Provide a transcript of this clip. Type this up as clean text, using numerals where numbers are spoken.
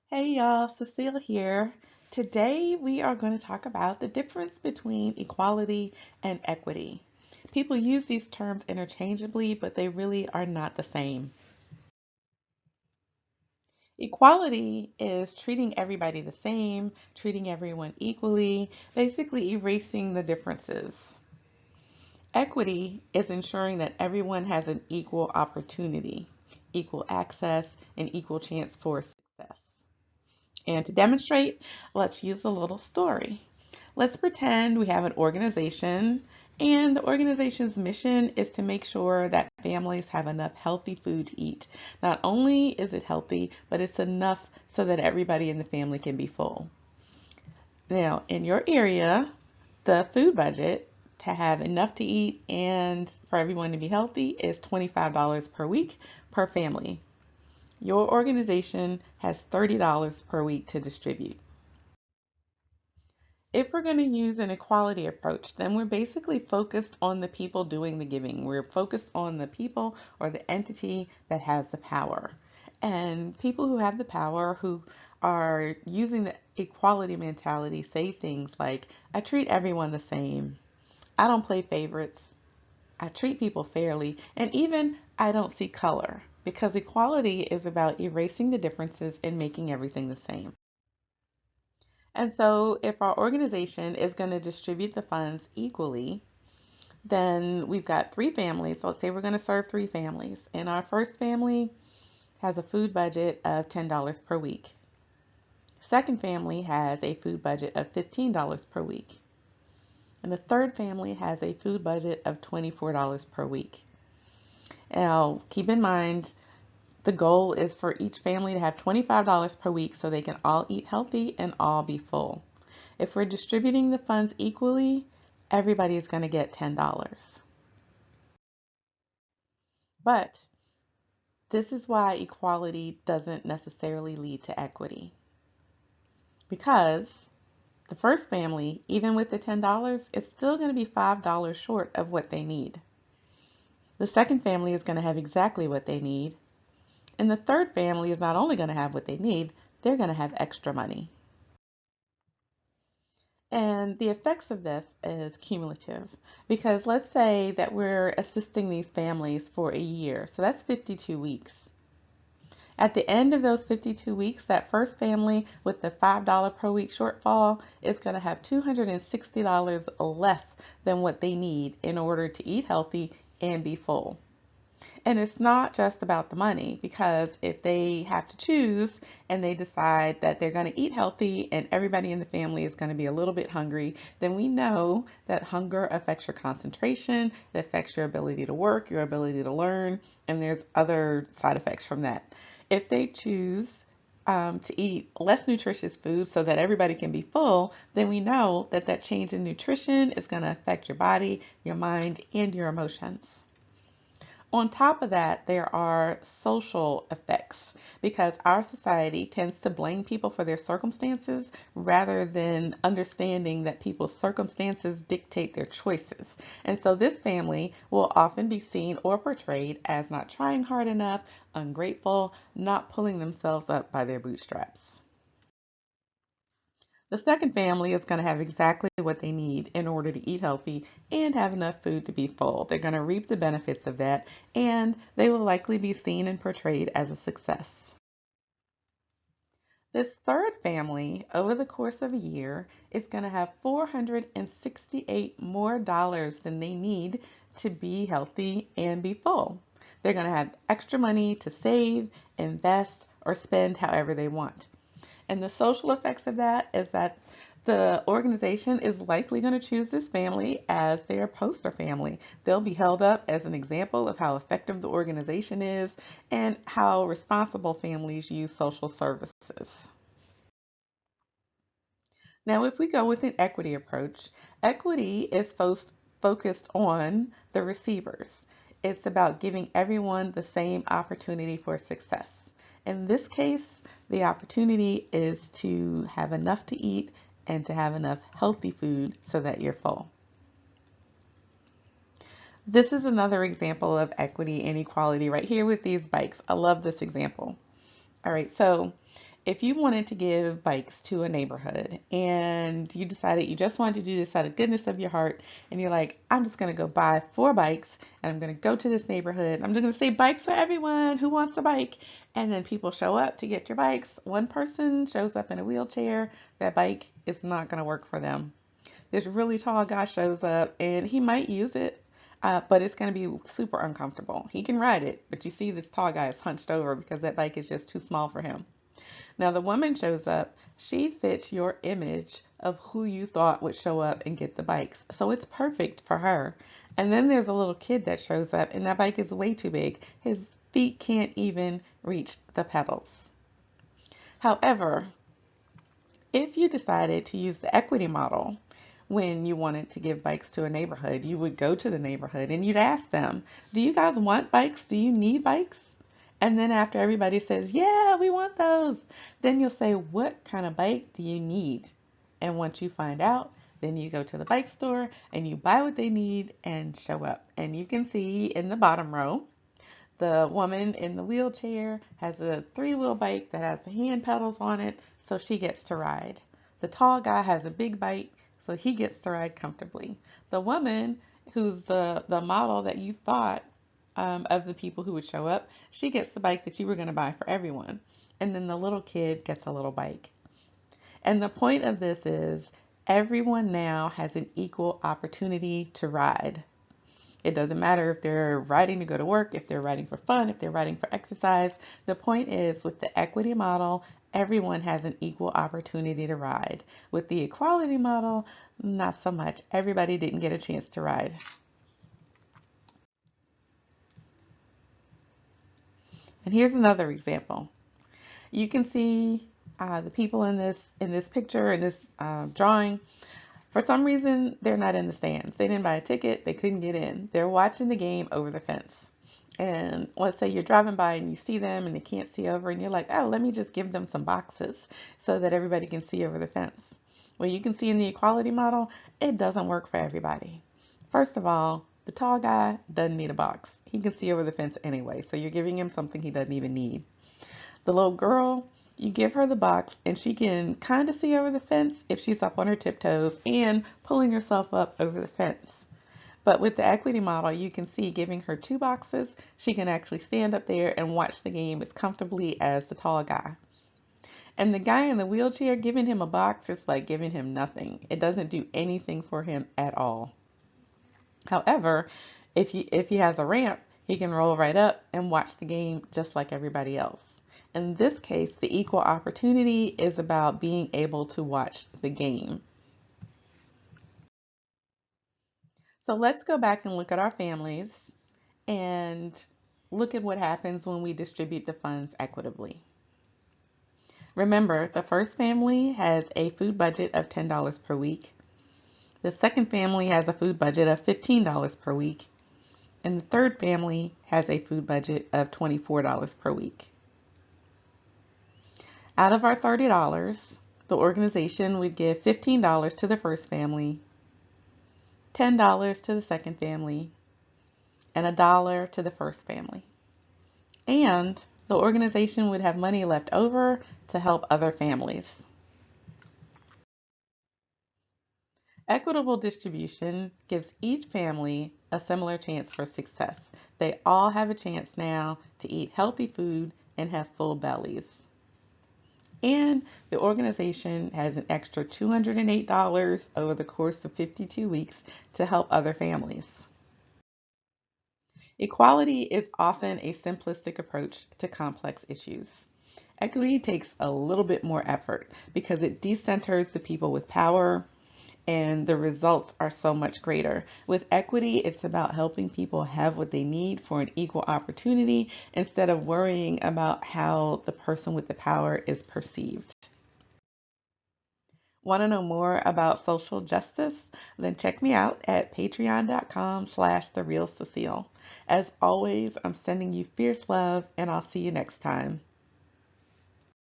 Hey y'all, Cecile here. Today we are going to talk about the difference between equality and equity. People use these terms interchangeably, but they really are not the same. Equality is treating everybody the same, treating everyone equally, basically erasing the differences. Equity is ensuring that everyone has an equal opportunity, equal access, and equal chance for success. And to demonstrate, let's use a little story. Let's pretend we have an organization, and the organization's mission is to make sure that families have enough healthy food to eat. Not only is it healthy, but it's enough so that everybody in the family can be full. Now, in your area, the food budget to have enough to eat and for everyone to be healthy is $25 per week per family. Your organization has $30 per week to distribute. If we're going to use an equality approach, then we're basically focused on the people doing the giving. We're focused on the people or the entity that has the power. And people who have the power, who are using the equality mentality, say things like, I treat everyone the same. I don't play favorites. I treat people fairly. And even I don't see color. Because equality is about erasing the differences and making everything the same. And so if our organization is going to distribute the funds equally, then we've got three families. So let's say we're going to serve three families. And our first family has a food budget of $10 per week. Second family has a food budget of $15 per week. And the third family has a food budget of $24 per week. Now, keep in mind, the goal is for each family to have $25 per week so they can all eat healthy and all be full. If we're distributing the funds equally, everybody is going to get $10. But this is why equality doesn't necessarily lead to equity. Because the first family, even with the $10, is still going to be $5 short of what they need. The second family is going to have exactly what they need. And the third family is not only going to have what they need, they're going to have extra money. And the effects of this is cumulative because let's say that we're assisting these families for a year. So that's 52 weeks. At the end of those 52 weeks, that first family with the $5 per week shortfall is going to have $260 less than what they need in order to eat healthy and be full. And it's not just about the money because if they have to choose and they decide that they're going to eat healthy and everybody in the family is going to be a little bit hungry, then we know that hunger affects your concentration, it affects your ability to work, your ability to learn, and there's other side effects from that. If they choose to eat less nutritious food so that everybody can be full, then we know that that change in nutrition is going to affect your body, your mind, and your emotions. On top of that, there are social effects because our society tends to blame people for their circumstances rather than understanding that people's circumstances dictate their choices. And so this family will often be seen or portrayed as not trying hard enough, ungrateful, not pulling themselves up by their bootstraps. The second family is going to have exactly what they need in order to eat healthy and have enough food to be full. They're going to reap the benefits of that, and they will likely be seen and portrayed as a success. This third family, over the course of a year, is going to have $468 more dollars than they need to be healthy and be full. They're going to have extra money to save, invest, or spend however they want. And the social effects of that is that the organization is likely going to choose this family as their poster family. They'll be held up as an example of how effective the organization is and how responsible families use social services. Now, if we go with an equity approach, equity is focused on the receivers. It's about giving everyone the same opportunity for success. In this case, the opportunity is to have enough to eat and to have enough healthy food so that you're full. This is another example of equity and equality right here with these bikes. I love this example. All right, so if you wanted to give bikes to a neighborhood and you decided you just wanted to do this out of goodness of your heart, and you're like, I'm just going to go buy 4 bikes and I'm going to go to this neighborhood. I'm just going to say bikes for everyone who wants a bike. And then people show up to get your bikes. One person shows up in a wheelchair. That bike is not going to work for them. This really tall guy shows up and he might use it, but it's going to be super uncomfortable. He can ride it, but you see this tall guy is hunched over because that bike is just too small for him. Now the woman shows up, she fits your image of who you thought would show up and get the bikes. So it's perfect for her. And then there's a little kid that shows up and that bike is way too big. His feet can't even reach the pedals. However, if you decided to use the equity model when you wanted to give bikes to a neighborhood, you would go to the neighborhood and you'd ask them, do you guys want bikes? Do you need bikes? And then after everybody says, yeah, we want those, then you'll say, what kind of bike do you need? And once you find out, then you go to the bike store and you buy what they need and show up. And you can see in the bottom row, the woman in the wheelchair has a 3-wheel bike that has the hand pedals on it, so she gets to ride. The tall guy has a big bike, so he gets to ride comfortably. The woman, who's the model that you thought of the people who would show up, she gets the bike that you were going to buy for everyone. And then the little kid gets a little bike. And the point of this is everyone now has an equal opportunity to ride. It doesn't matter if they're riding to go to work, if they're riding for fun, if they're riding for exercise. The point is, with the equity model, everyone has an equal opportunity to ride. With the equality model, not so much. Everybody didn't get a chance to ride. And here's another example. You can see the people in this picture, in this drawing. For some reason, they're not in the stands. They didn't buy a ticket. They couldn't get in. They're watching the game over the fence. And let's say you're driving by and you see them and they can't see over, and you're like, oh, let me just give them some boxes so that everybody can see over the fence. Well, you can see in the equality model, it doesn't work for everybody. First of all, the tall guy doesn't need a box. He can see over the fence anyway, so you're giving him something he doesn't even need. The little girl, you give her the box and she can kind of see over the fence if she's up on her tiptoes and pulling herself up over the fence. But with the equity model, you can see giving her 2 boxes, she can actually stand up there and watch the game as comfortably as the tall guy. And the guy in the wheelchair, giving him a box, it's like giving him nothing. It doesn't do anything for him at all. However, if he has a ramp, he can roll right up and watch the game just like everybody else. In this case, the equal opportunity is about being able to watch the game. So let's go back and look at our families and look at what happens when we distribute the funds equitably. Remember, the first family has a food budget of $10 per week. The second family has a food budget of $15 per week. And the third family has a food budget of $24 per week. Out of our $30, the organization would give $15 to the first family, $10 to the second family, and $1 to the first family. And the organization would have money left over to help other families. Equitable distribution gives each family a similar chance for success. They all have a chance now to eat healthy food and have full bellies. And the organization has an extra $208 over the course of 52 weeks to help other families. Equality is often a simplistic approach to complex issues. Equity takes a little bit more effort because it decenters the people with power, and the results are so much greater. With equity, it's about helping people have what they need for an equal opportunity instead of worrying about how the person with the power is perceived. Want to know more about social justice? Then check me out at patreon.com/therealcecile. As always, I'm sending you fierce love, and I'll see you next time.